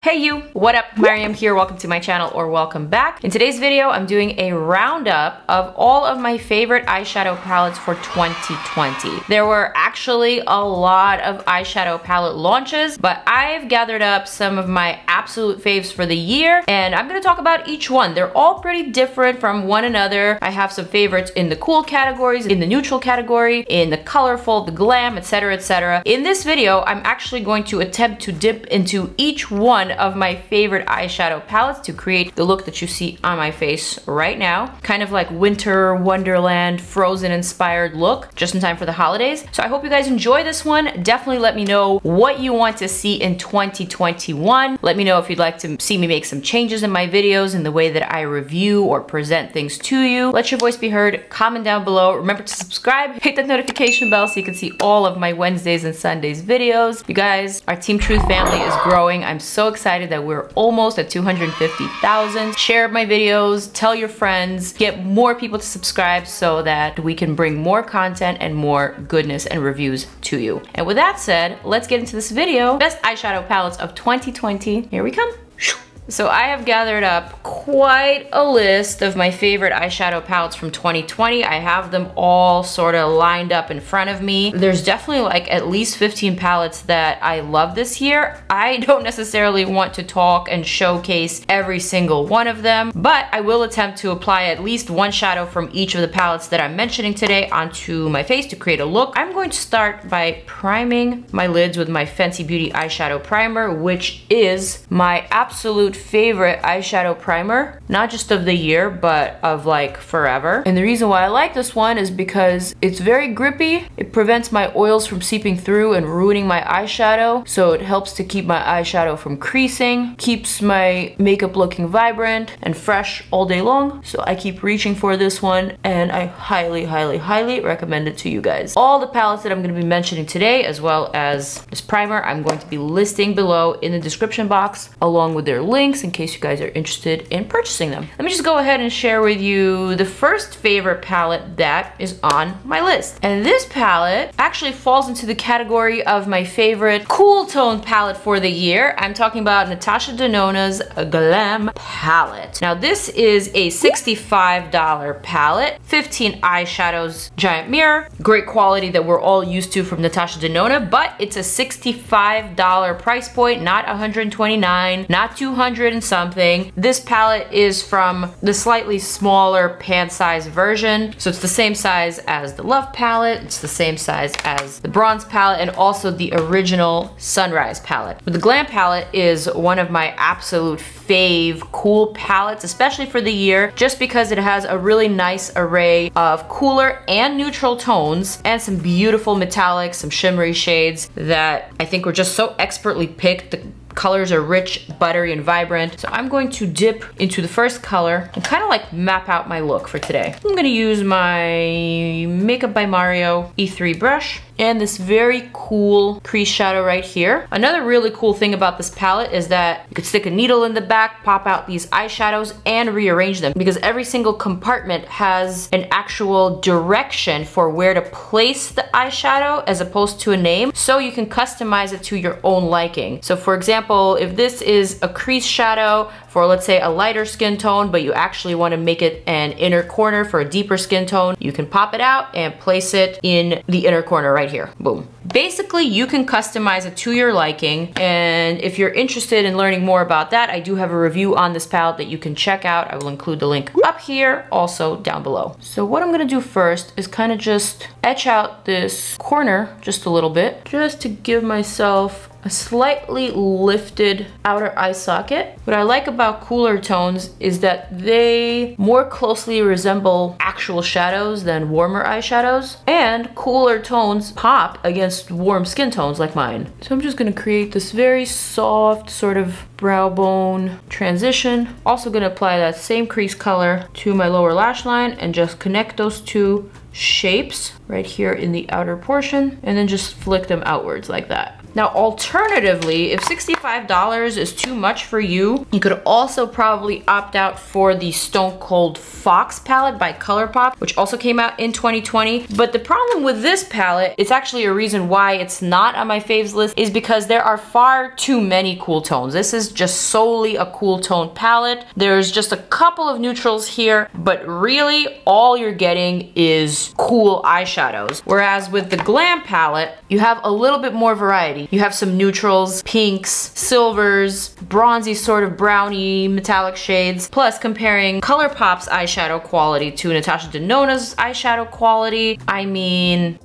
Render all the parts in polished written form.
Hey you, what up? Maryam here, welcome to my channel or welcome back. In today's video, I'm doing a roundup of all of my favorite eyeshadow palettes for 2020. There were actually a lot of eyeshadow palette launches, but I've gathered up some of my absolute faves for the year, and I'm gonna talk about each one. They're all pretty different from one another. I have some favorites in the cool categories, in the neutral category, in the colorful, the glam, etc, etc. In this video, I'm actually going to attempt to dip into each one of my favorite eyeshadow palettes to create the look that you see on my face right now. Kind of like winter wonderland, frozen inspired look, just in time for the holidays. So I hope you guys enjoy this one. Definitely let me know what you want to see in 2021. Let me know if you'd like to see me make some changes in my videos in the way that I review or present things to you. Let your voice be heard. Comment down below. Remember to subscribe, hit that notification bell so you can see all of my Wednesdays and Sundays videos. You guys, our Team Truth family is growing. I'm so excited that we're almost at 250,000. Share my videos, tell your friends, get more people to subscribe so that we can bring more content and more goodness and reviews to you. And with that said, let's get into this video. Best eyeshadow palettes of 2020. Here we come. So I have gathered up quite a list of my favorite eyeshadow palettes from 2020. I have them all sort of lined up in front of me. There's definitely like at least 15 palettes that I love this year. I don't necessarily want to talk and showcase every single one of them, but I will attempt to apply at least one shadow from each of the palettes that I'm mentioning today onto my face to create a look. I'm going to start by priming my lids with my Fenty Beauty Eyeshadow Primer, which is my absolute favorite eyeshadow primer, not just of the year, but of like forever. And the reason why I like this one is because it's very grippy. It prevents my oils from seeping through and ruining my eyeshadow. So it helps to keep my eyeshadow from creasing, keeps my makeup looking vibrant and fresh all day long. So I keep reaching for this one and I highly, highly, highly recommend it to you guys. All the palettes that I'm going to be mentioning today, as well as this primer, I'm going to be listing below in the description box along with their links in case you guys are interested in purchasing them. Let me just go ahead and share with you the first favorite palette that is on my list. And this palette actually falls into the category of my favorite cool tone palette for the year. I'm talking about Natasha Denona's Glam Palette. Now this is a $65 palette, 15 eyeshadows, giant mirror, great quality that we're all used to from Natasha Denona, but it's a $65 price point, not $129, not $200 and something. This palette is from the slightly smaller pan size version. So it's the same size as the Love palette, it's the same size as the Bronze palette, and also the original Sunrise palette. But the Glam palette is one of my absolute fave cool palettes, especially for the year, just because it has a really nice array of cooler and neutral tones and some beautiful metallics, some shimmery shades that I think were just so expertly picked. The colors are rich, buttery, and vibrant. So I'm going to dip into the first color and kind of like map out my look for today. I'm gonna use my Makeup by Mario E3 brush and this very cool crease shadow right here. Another really cool thing about this palette is that you could stick a needle in the back, pop out these eyeshadows, and rearrange them because every single compartment has an actual direction for where to place the eyeshadow as opposed to a name, so you can customize it to your own liking. So for example, if this is a crease shadow for, let's say, a lighter skin tone, but you actually want to make it an inner corner for a deeper skin tone, you can pop it out and place it in the inner corner right here. Boom. Basically, you can customize it to your liking, and if you're interested in learning more about that, I do have a review on this palette that you can check out. I will include the link up here, also down below. So what I'm gonna do first is kind of just etch out this corner just a little bit, just to give myself a slightly lifted outer eye socket. What I like about cooler tones is that they more closely resemble actual shadows than warmer eyeshadows, and cooler tones pop against warm skin tones like mine. So I'm just gonna create this very soft sort of brow bone transition. Also gonna apply that same crease color to my lower lash line and just connect those two shapes right here in the outer portion, and then just flick them outwards like that. Now, alternatively, if $65 is too much for you, you could also probably opt out for the Stone Cold Fox palette by Colourpop, which also came out in 2020. But the problem with this palette, it's actually a reason why it's not on my faves list, is because there are far too many cool tones. This is just solely a cool tone palette. There's just a couple of neutrals here, but really all you're getting is cool eyeshadows. Whereas with the Glam palette, you have a little bit more variety. You have some neutrals, pinks, silvers, bronzy sort of browny metallic shades, plus comparing Colourpop's eyeshadow quality to Natasha Denona's eyeshadow quality. I mean,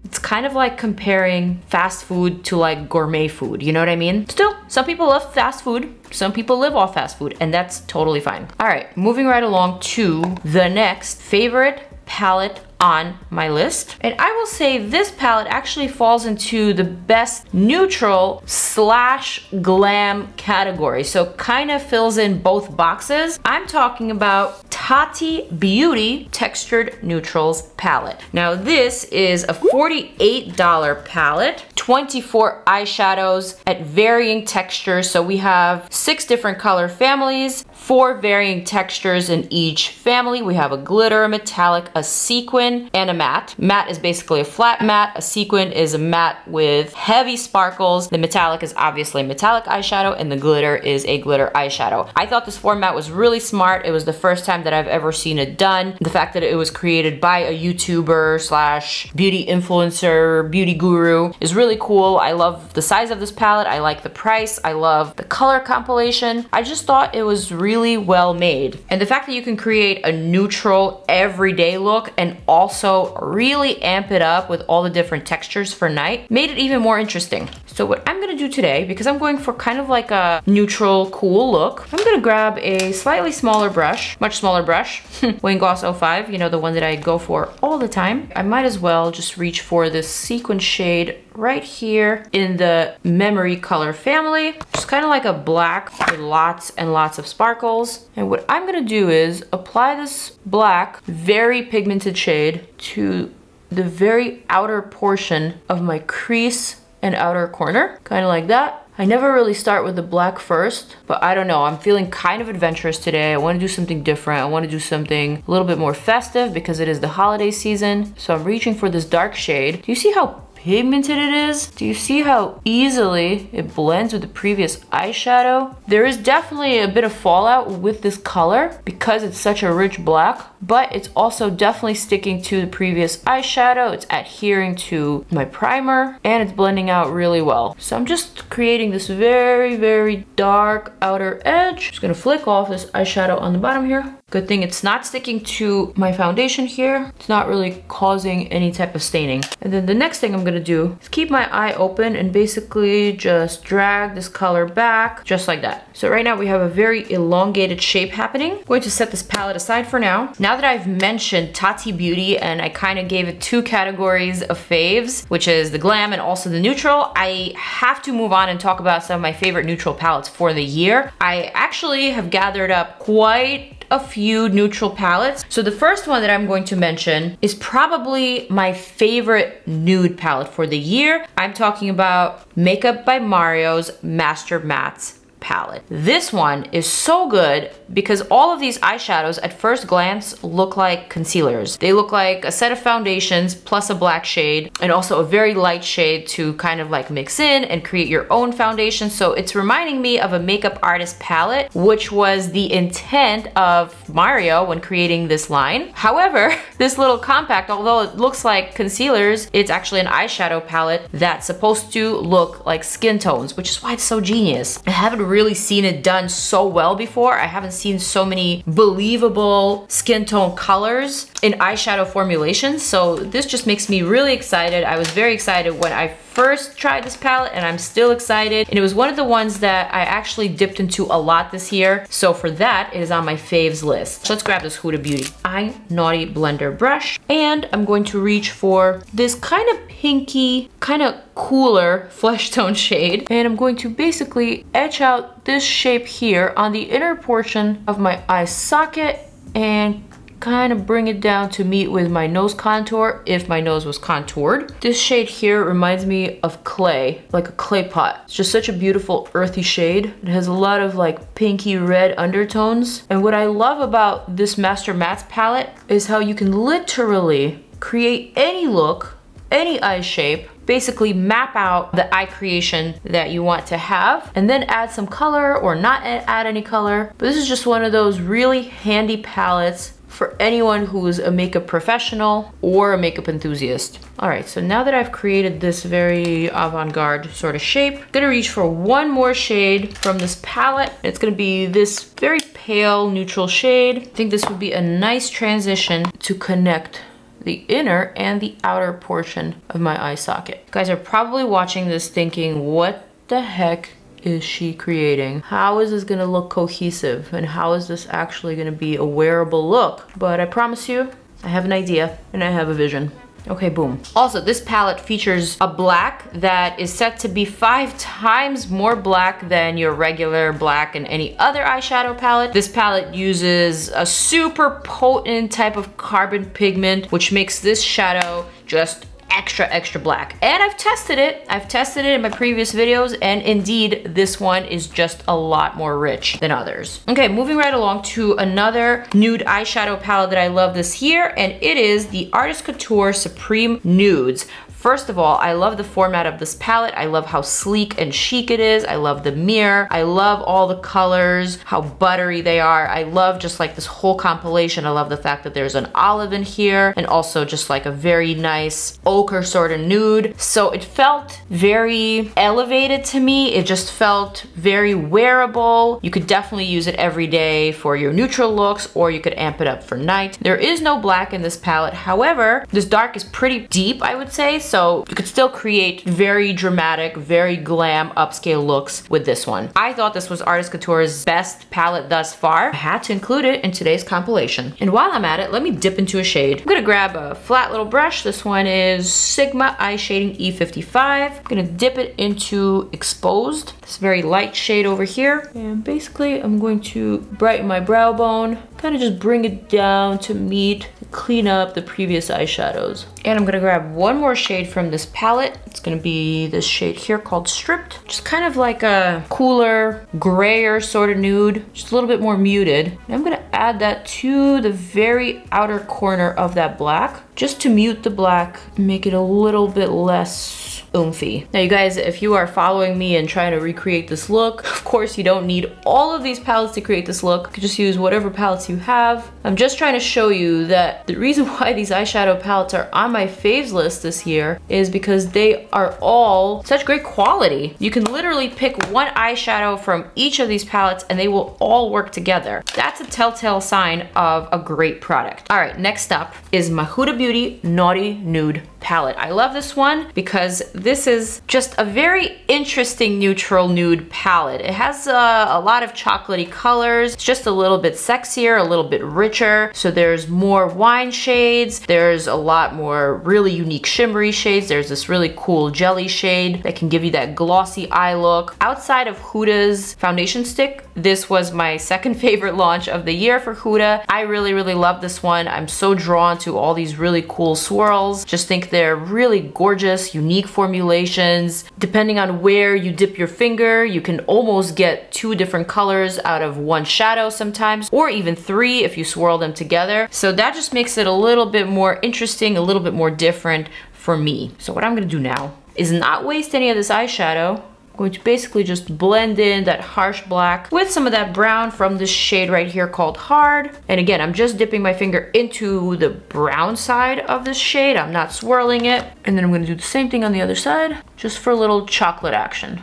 it's kind of like comparing fast food to like gourmet food, you know what I mean? Still, some people love fast food, some people live off fast food, and that's totally fine. All right, moving right along to the next favorite palette on my list. And I will say this palette actually falls into the best neutral slash glam category. So kind of fills in both boxes. I'm talking about Tati Beauty Textured Neutrals palette. Now this is a $48 palette, 24 eyeshadows at varying textures. So we have 6 different color families, 4 varying textures in each family. We have a glitter, a metallic, a sequin, and a matte. Matte is basically a flat matte. A sequin is a matte with heavy sparkles. The metallic is obviously a metallic eyeshadow, and the glitter is a glitter eyeshadow. I thought this format was really smart. It was the first time that I've ever seen it done. The fact that it was created by a YouTuber slash beauty influencer, beauty guru is really cool. I love the size of this palette. I like the price. I love the color compilation. I just thought it was really well made. And the fact that you can create a neutral everyday look and also really amp it up with all the different textures for night made it even more interesting. So what I'm gonna do today, because I'm going for kind of like a neutral, cool look, I'm gonna grab a slightly smaller brush, much smaller brush, Wayne Gloss 05, you know, the one that I go for all the time. I might as well just reach for this sequin shade right here in the Memory color family. Just kind of like a black with lots and lots of sparkles. And what I'm gonna do is apply this black, very pigmented shade to the very outer portion of my crease and outer corner, kind of like that. I never really start with the black first, but I don't know, I'm feeling kind of adventurous today. I want to do something different. I want to do something a little bit more festive because it is the holiday season. So I'm reaching for this dark shade. Do you see how pigmented it is? Do you see how easily it blends with the previous eyeshadow? There is definitely a bit of fallout with this color because it's such a rich black, but it's also definitely sticking to the previous eyeshadow. It's adhering to my primer and it's blending out really well. So I'm just creating this very, very dark outer edge. Just gonna flick off this eyeshadow on the bottom here. Good thing it's not sticking to my foundation here. It's not really causing any type of staining. And then the next thing I'm gonna do is keep my eye open and basically just drag this color back, just like that. So right now we have a very elongated shape happening. I'm going to set this palette aside for now. Now that I've mentioned Tati Beauty and I kind of gave it 2 categories of faves, which is the glam and also the neutral, I have to move on and talk about some of my favorite neutral palettes for the year. I actually have gathered up quite a few neutral palettes. So the first one that I'm going to mention is probably my favorite nude palette for the year. I'm talking about Makeup by Mario's Master Mattes palette. This one is so good because all of these eyeshadows at first glance look like concealers. They look like a set of foundations plus a black shade and also a very light shade to kind of like mix in and create your own foundation. So it's reminding me of a makeup artist palette, which was the intent of Mario when creating this line. However, this little compact, although it looks like concealers, it's actually an eyeshadow palette that's supposed to look like skin tones, which is why it's so genius. I haven't really seen it done so well before. I haven't seen so many believable skin tone colors in eyeshadow formulations, so this just makes me really excited. I was very excited when I first tried this palette and I'm still excited, and it was one of the ones that I actually dipped into a lot this year, so for that it is on my faves list. So let's grab this Huda Beauty Eye Naughty Blender brush and I'm going to reach for this kind of pinky, kind of cooler flesh tone shade, and I'm going to basically etch out this shape here on the inner portion of my eye socket and kind of bring it down to meet with my nose contour if my nose was contoured. This shade here reminds me of clay, like a clay pot. It's just such a beautiful earthy shade. It has a lot of like pinky red undertones. And what I love about this Master Mattes palette is how you can literally create any look, any eye shape, basically map out the eye creation that you want to have and then add some color or not add any color. But this is just one of those really handy palettes for anyone who's a makeup professional or a makeup enthusiast. All right, so now that I've created this very avant-garde sort of shape, I'm gonna reach for one more shade from this palette. It's gonna be this very pale neutral shade. I think this would be a nice transition to connect the inner and the outer portion of my eye socket. You guys are probably watching this thinking, what the heck is she creating? How is this gonna look cohesive? And how is this actually gonna be a wearable look? But I promise you, I have an idea and I have a vision. Okay, boom. Also, this palette features a black that is set to be 5 times more black than your regular black in any other eyeshadow palette. This palette uses a super potent type of carbon pigment, which makes this shadow just extra black. And I've tested it in my previous videos, and indeed this one is just a lot more rich than others. Okay, moving right along to another nude eyeshadow palette that I love this year, and it is the Artist Couture Supreme Nudes. First of all, I love the format of this palette. I love how sleek and chic it is. I love the mirror. I love all the colors, how buttery they are. I love just like this whole compilation. I love the fact that there's an olive in here and also just like a very nice ochre sort of nude. So it felt very elevated to me. It just felt very wearable. You could definitely use it every day for your neutral looks, or you could amp it up for night. There is no black in this palette. However, this dark is pretty deep, I would say. So you could still create very dramatic, very glam upscale looks with this one. I thought this was Artist Couture's best palette thus far. I had to include it in today's compilation. And while I'm at it, let me dip into a shade. I'm gonna grab a flat little brush. This one is Sigma Eye Shading E55. I'm gonna dip it into Exposed, this very light shade over here. And basically I'm going to brighten my brow bone, kind of just bring it down to meet, clean up the previous eyeshadows. And I'm gonna grab one more shade from this palette. It's gonna be this shade here called Stripped. Just kind of like a cooler, grayer sort of nude, just a little bit more muted. And I'm gonna add that to the very outer corner of that black, just to mute the black, make it a little bit less oomphy. Now you guys, if you are following me and trying to recreate this look, of course you don't need all of these palettes to create this look. You can just use whatever palettes you have. I'm just trying to show you that the reason why these eyeshadow palettes are on my faves list this year is because they are all such great quality. You can literally pick one eyeshadow from each of these palettes and they will all work together. That's a telltale sign of a great product. All right, next up is my Huda Beauty Naughty Nude palette. I love this one because this is just a very interesting neutral nude palette. It has a lot of chocolatey colors. It's just a little bit sexier, a little bit richer. So there's more wine shades. There's a lot more really unique shimmery shades. There's this really cool jelly shade that can give you that glossy eye look. Outside of Huda's foundation stick, this was my second favorite launch of the year for Huda. I really love this one. I'm so drawn to all these really cool swirls. Just think they're really gorgeous, unique formulations. Depending on where you dip your finger, you can almost get 2 different colors out of one shadow sometimes, or even 3 if you swirl them together. So that just makes it a little bit more interesting, a little bit more different for me. So what I'm gonna do now is not waste any of this eyeshadow. I'm going to basically just blend in that harsh black with some of that brown from this shade right here called Hard. And again, I'm just dipping my finger into the brown side of this shade. I'm not swirling it. And then I'm going to do the same thing on the other side, just for a little chocolate action.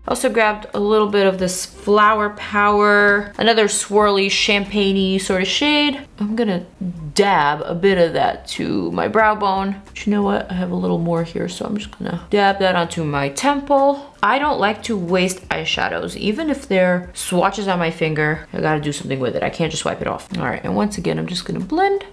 Also grabbed a little bit of this Flower Power, another swirly champagne-y sort of shade. I'm gonna dab a bit of that to my brow bone. But you know what? I have a little more here, so I'm just gonna dab that onto my temple. I don't like to waste eyeshadows. Even if they're swatches on my finger, I gotta do something with it. I can't just wipe it off. All right, and once again, I'm just gonna blend.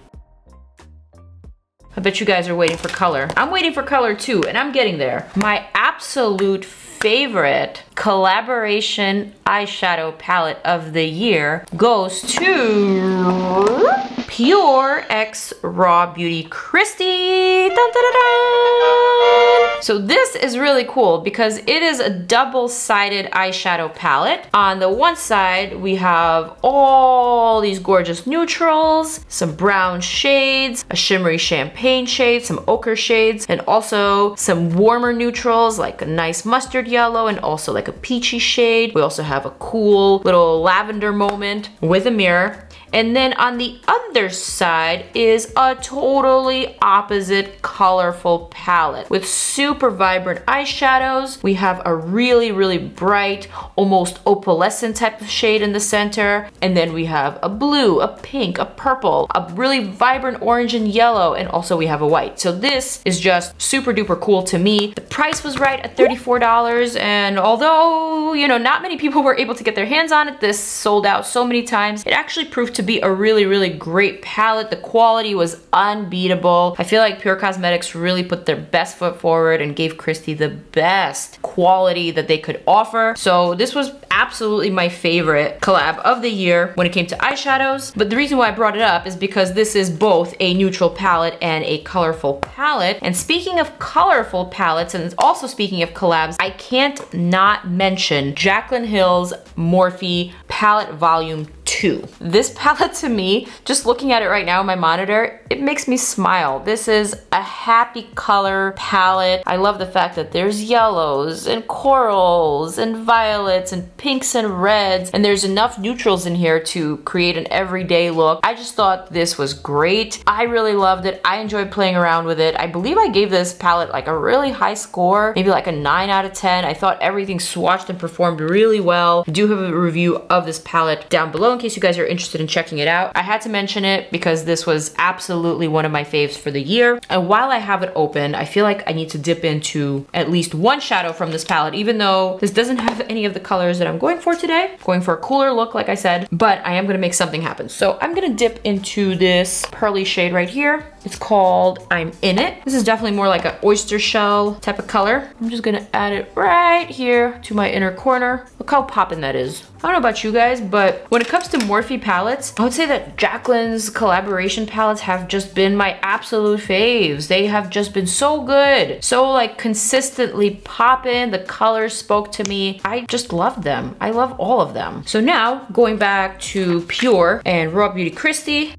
I bet you guys are waiting for color. I'm waiting for color too, and I'm getting there. My absolute favorite collaboration eyeshadow palette of the year goes to Pure X Raw Beauty KRISTI. Dun, dun, dun, dun. So this is really cool because it is a double-sided eyeshadow palette. On the one side, we have all these gorgeous neutrals, some brown shades, a shimmery champagne shade, some ochre shades, and also some warmer neutrals like a nice mustard yellow and also like a peachy shade. We also have a cool little lavender moment with a mirror. And then on the other side is a totally opposite colorful palette with super vibrant eyeshadows. We have a really, really bright, almost opalescent type of shade in the center. And then we have a blue, a pink, a purple, a really vibrant orange and yellow, and also we have a white. So this is just super duper cool to me. The price was right at $34, and although, you know, not many people were able to get their hands on it, this sold out so many times. It actually proved to be a really, really great palette. The quality was unbeatable. I feel like Pure Cosmetics really put their best foot forward and gave KRISTI the best quality that they could offer. So this was absolutely my favorite collab of the year when it came to eyeshadows. But the reason why I brought it up is because this is both a neutral palette and a colorful palette. And speaking of colorful palettes, and also speaking of collabs, I can't not mention Jaclyn Hill's Morphe Palette Volume 2. This palette to me, just looking at it right now on my monitor, it makes me smile. This is a happy color palette. I love the fact that there's yellows and corals and violets and pinks and reds, and there's enough neutrals in here to create an everyday look. I just thought this was great. I really loved it. I enjoyed playing around with it. I believe I gave this palette like a really high score, maybe like a 9 out of 10. I thought everything swatched and performed really well. I do have a review of this palette down below in case you guys are interested in checking it out. I had to mention it because this was absolutely one of my faves for the year. And while I have it open, I feel like I need to dip into at least one shadow from this palette, even though this doesn't have any of the colors that I'm going for today. I'm going for a cooler look, like I said, but I am gonna make something happen. So I'm gonna dip into this pearly shade right here. It's called I'm In It. This is definitely more like an oyster shell type of color. I'm just gonna add it right here to my inner corner. Look how poppin' that is. I don't know about you guys, but when it comes to Morphe palettes, I would say that Jaclyn's collaboration palettes have just been my absolute faves. They have just been so good. So like consistently poppin', the colors spoke to me. I just loved them. I love all of them. So now going back to Pure and Raw Beauty KRISTI.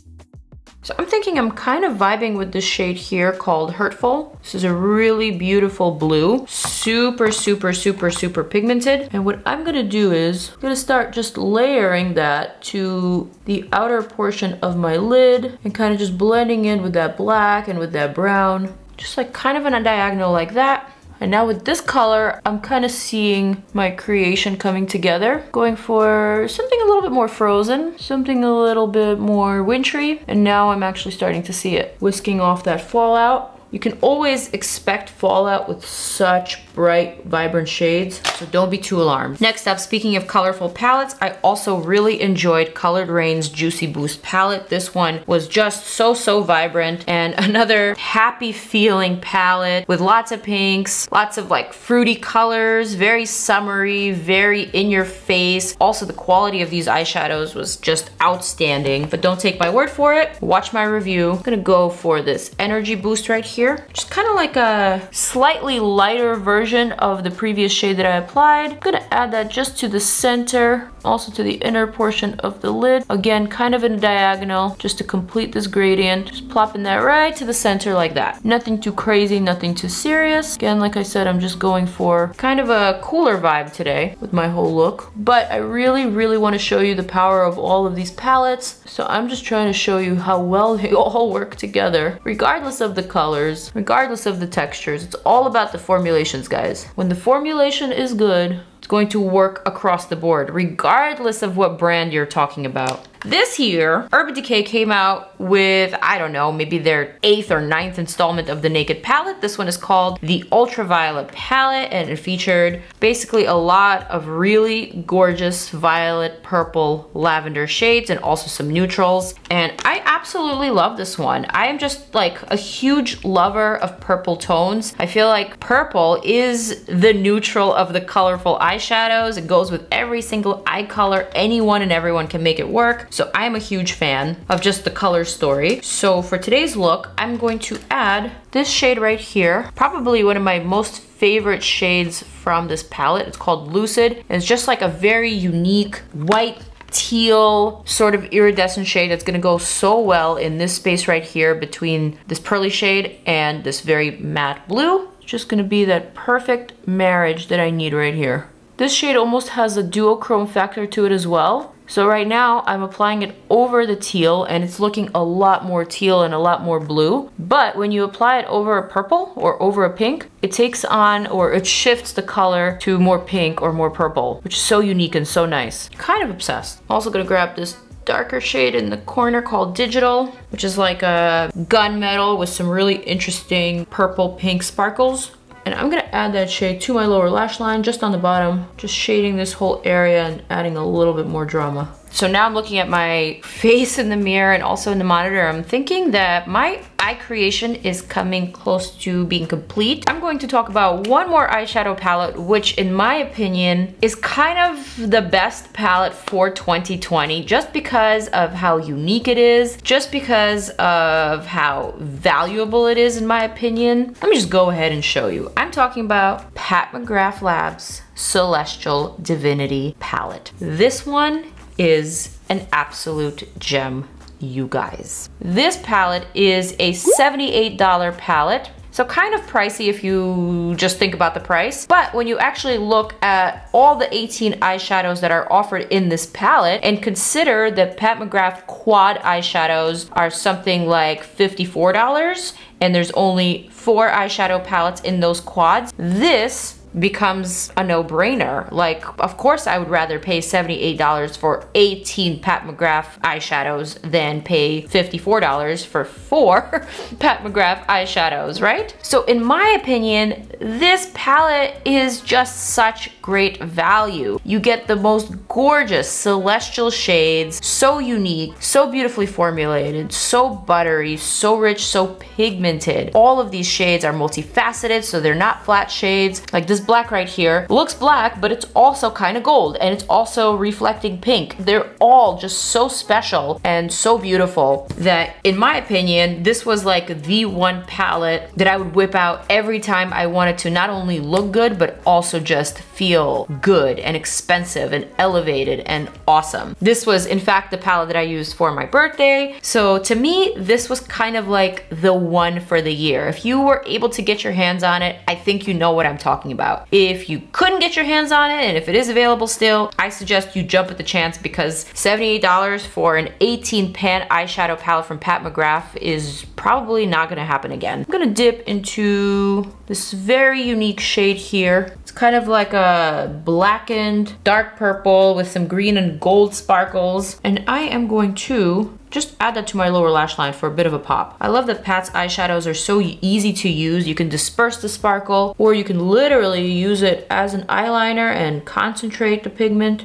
So I'm thinking I'm kind of vibing with this shade here called Hurtful. This is a really beautiful blue, super, super, super, super pigmented. And what I'm gonna do is I'm gonna start just layering that to the outer portion of my lid and kind of just blending in with that black and with that brown, just like kind of on a diagonal like that. And now with this color, I'm kind of seeing my creation coming together. Going for something a little bit more frozen, something a little bit more wintry. And now I'm actually starting to see it whisking off that fallout. You can always expect fallout with such bright, vibrant shades, so don't be too alarmed. Next up, speaking of colorful palettes, I also really enjoyed Colored Rain's Juicy Boost palette. This one was just so, so vibrant, and another happy feeling palette with lots of pinks, lots of like fruity colors, very summery, very in your face. Also, the quality of these eyeshadows was just outstanding, but don't take my word for it. Watch my review. I'm gonna go for this Energy Boost right here. Just kind of like a slightly lighter version of the previous shade that I applied. I'm gonna add that just to the center, also to the inner portion of the lid. Again, kind of in a diagonal, just to complete this gradient. Just plopping that right to the center like that. Nothing too crazy, nothing too serious. Again, like I said, I'm just going for kind of a cooler vibe today with my whole look. But I really, really want to show you the power of all of these palettes. So I'm just trying to show you how well they all work together, regardless of the colors, regardless of the textures. It's all about the formulations, guys. When the formulation is good, it's going to work across the board, regardless of what brand you're talking about. This year, Urban Decay came out with, I don't know, maybe their 8th or 9th installment of the Naked palette. This one is called the Ultraviolet palette, and it featured basically a lot of really gorgeous violet, purple, lavender shades, and also some neutrals. And I absolutely absolutely love this one. I am just like a huge lover of purple tones. I feel like purple is the neutral of the colorful eyeshadows. It goes with every single eye color. Anyone and everyone can make it work. So I'm a huge fan of just the color story. So for today's look, I'm going to add this shade right here. Probably one of my most favorite shades from this palette. It's called Lucid. And it's just like a very unique white teal sort of iridescent shade that's gonna go so well in this space right here between this pearly shade and this very matte blue. It's just gonna be that perfect marriage that I need right here. This shade almost has a duochrome factor to it as well. So right now I'm applying it over the teal and it's looking a lot more teal and a lot more blue. But when you apply it over a purple or over a pink, it takes on, or it shifts the color to more pink or more purple, which is so unique and so nice. Kind of obsessed. Also gonna grab this darker shade in the corner called Digital, which is like a gunmetal with some really interesting purple pink sparkles. And I'm gonna add that shade to my lower lash line, just on the bottom, just shading this whole area and adding a little bit more drama. So now I'm looking at my face in the mirror and also in the monitor. I'm thinking that my eye creation is coming close to being complete. I'm going to talk about one more eyeshadow palette, which in my opinion is kind of the best palette for 2020, just because of how unique it is, just because of how valuable it is in my opinion. Let me just go ahead and show you. I'm talking about Pat McGrath Labs Celestial Divinity palette. This one is an absolute gem, you guys. This palette is a $78 palette. So kind of pricey if you just think about the price. But when you actually look at all the 18 eyeshadows that are offered in this palette and consider that Pat McGrath quad eyeshadows are something like $54 and there's only 4 eyeshadow palettes in those quads, this becomes a no-brainer. Like, of course I would rather pay $78 for 18 Pat McGrath eyeshadows than pay $54 for 4 Pat McGrath eyeshadows, right? So in my opinion, this palette is just such great value. You get the most gorgeous celestial shades, so unique, so beautifully formulated, so buttery, so rich, so pigmented. All of these shades are multifaceted, so they're not flat shades. Like this black right here looks black, but it's also kind of gold and it's also reflecting pink. They're all just so special and so beautiful that in my opinion, this was like the one palette that I would whip out every time I wanted to not only look good, but also just feel good and expensive and elevated and awesome. This was in fact the palette that I used for my birthday. So to me, this was kind of like the one for the year. If you were able to get your hands on it, I think you know what I'm talking about. If you couldn't get your hands on it, and if it is available still, I suggest you jump at the chance because $78 for an 18 pan eyeshadow palette from Pat McGrath is probably not gonna happen again. I'm gonna dip into this very unique shade here. It's kind of like a blackened dark purple with some green and gold sparkles. And I am going to just add that to my lower lash line for a bit of a pop. I love that Pat's eyeshadows are so easy to use. You can disperse the sparkle, or you can literally use it as an eyeliner and concentrate the pigment.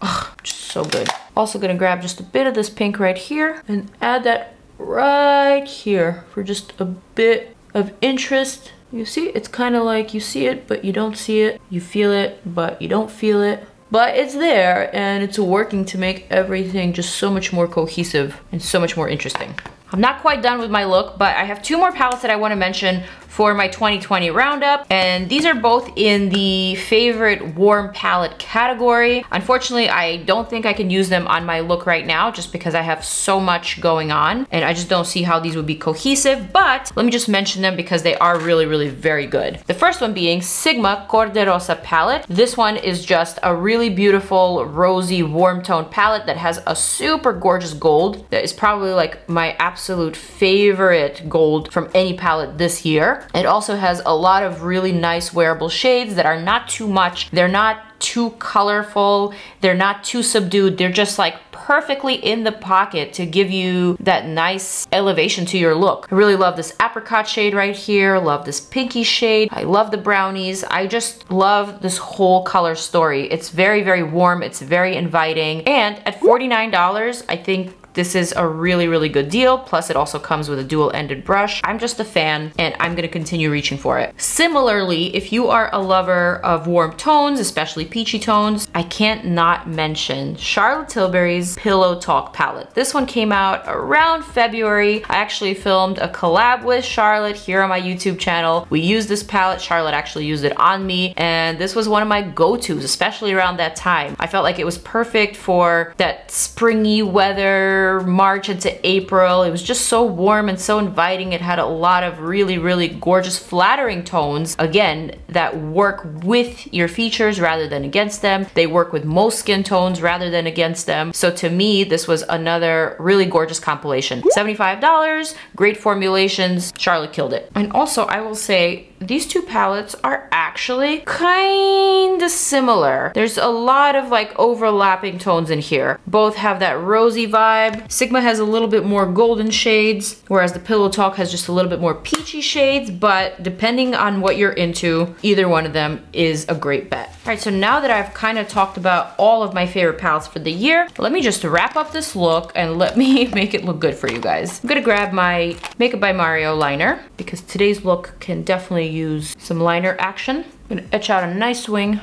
Ugh, just so good. Also gonna grab just a bit of this pink right here and add that right here for just a bit of interest. You see, it's kind of like you see it, but you don't see it. You feel it, but you don't feel it. But it's there and it's working to make everything just so much more cohesive and so much more interesting. I'm not quite done with my look, but I have 2 more palettes that I want to mention for my 2020 roundup, and these are both in the favorite warm palette category. Unfortunately, I don't think I can use them on my look right now just because I have so much going on and I just don't see how these would be cohesive, but let me just mention them because they are really, really very good. The first one being Sigma Cor-de-Rosa Palette. This one is just a really beautiful rosy warm tone palette that has a super gorgeous gold that is probably like my absolute favorite gold from any palette this year. Primer. It also has a lot of really nice wearable shades that are not too much. They're not too colorful. They're not too subdued. They're just like perfectly in the pocket to give you that nice elevation to your look. I really love this apricot shade right here. Love this pinky shade. I love the brownies. I just love this whole color story. It's very, very warm. It's very inviting. And at $49, I think this is a really, really good deal. Plus it also comes with a dual-ended brush. I'm just a fan and I'm gonna continue reaching for it. Similarly, if you are a lover of warm tones, especially peachy tones, I can't not mention Charlotte Tilbury's Pillow Talk palette. This one came out around February. I actually filmed a collab with Charlotte here on my YouTube channel. We used this palette. Charlotte actually used it on me, and this was one of my go-tos, especially around that time. I felt like it was perfect for that springy weather, March into April. It was just so warm and so inviting. It had a lot of really, really gorgeous, flattering tones, again, that work with your features rather than against them. They work with most skin tones rather than against them. So to me, this was another really gorgeous compilation. $75, great formulations. Charlotte killed it. And also, I will say, these two palettes are actually kind of similar. There's a lot of like overlapping tones in here. Both have that rosy vibe. Sigma has a little bit more golden shades, whereas the Pillow Talk has just a little bit more peachy shades, but depending on what you're into, either one of them is a great bet. All right, so now that I've kind of talked about all of my favorite palettes for the year, let me just wrap up this look and let me make it look good for you guys. I'm gonna grab my Makeup by Mario liner because today's look can definitely use some liner action. I'm gonna etch out a nice wing.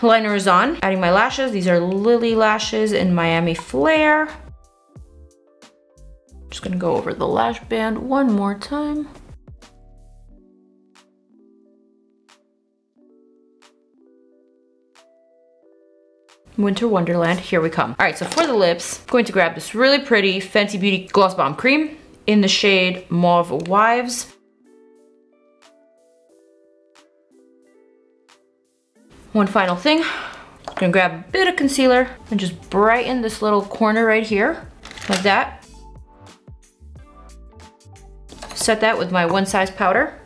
Liner is on. Adding my lashes. These are Lily lashes in Miami Flare. Just gonna go over the lash band one more time. Winter Wonderland, here we come. All right, so for the lips, I'm going to grab this really pretty Fenty Beauty Gloss Bomb Cream in the shade Mauve Wives. One final thing, I'm gonna grab a bit of concealer and just brighten this little corner right here, like that. Set that with my One Size powder.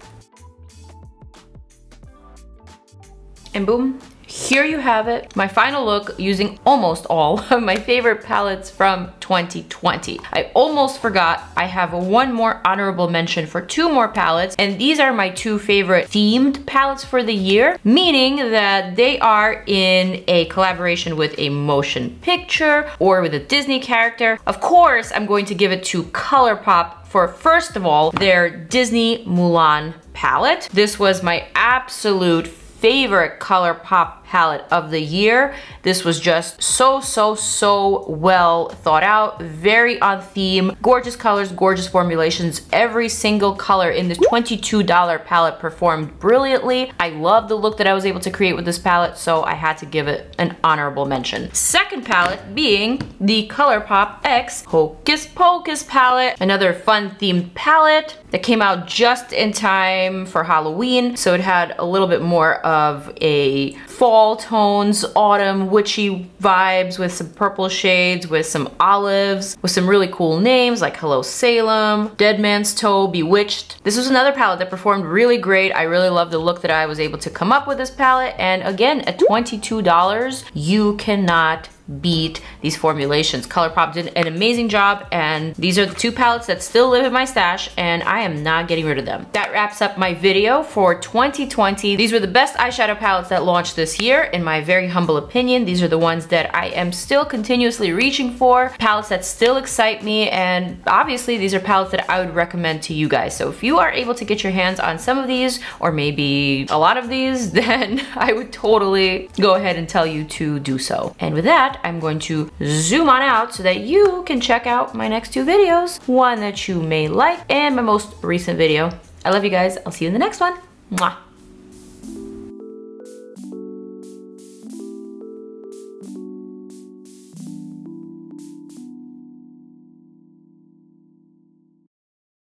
And boom. Here you have it, my final look using almost all of my favorite palettes from 2020. I almost forgot, I have one more honorable mention for two more palettes, and these are my two favorite themed palettes for the year, meaning that they are in a collaboration with a motion picture or with a Disney character. Of course, I'm going to give it to Colourpop for, first of all, their Disney Mulan palette. This was my absolute favorite Colourpop palette of the year. This was just so well thought out, very on theme, gorgeous colors, gorgeous formulations. Every single color in this $22 palette performed brilliantly. I love the look that I was able to create with this palette, so I had to give it an honorable mention. Second palette being the Colourpop X Hocus Pocus palette, another fun themed palette that came out just in time for Halloween, so it had a little bit more of a fall tones, autumn, witchy vibes with some purple shades, with some olives, with some really cool names like Hello Salem, Dead Man's Toe, Bewitched. This was another palette that performed really great. I really love the look that I was able to come up with this palette, and again, at $22, you cannot beat these formulations. Colourpop did an amazing job, and these are the two palettes that still live in my stash, and I am not getting rid of them. That wraps up my video for 2020. These were the best eyeshadow palettes that launched this year, in my very humble opinion. These are the ones that I am still continuously reaching for, palettes that still excite me, and obviously these are palettes that I would recommend to you guys. So if you are able to get your hands on some of these, or maybe a lot of these, then I would totally go ahead and tell you to do so. And with that, I'm going to zoom on out so that you can check out my next two videos, one that you may like and my most recent video. I love you guys. I'll see you in the next one. Mwah.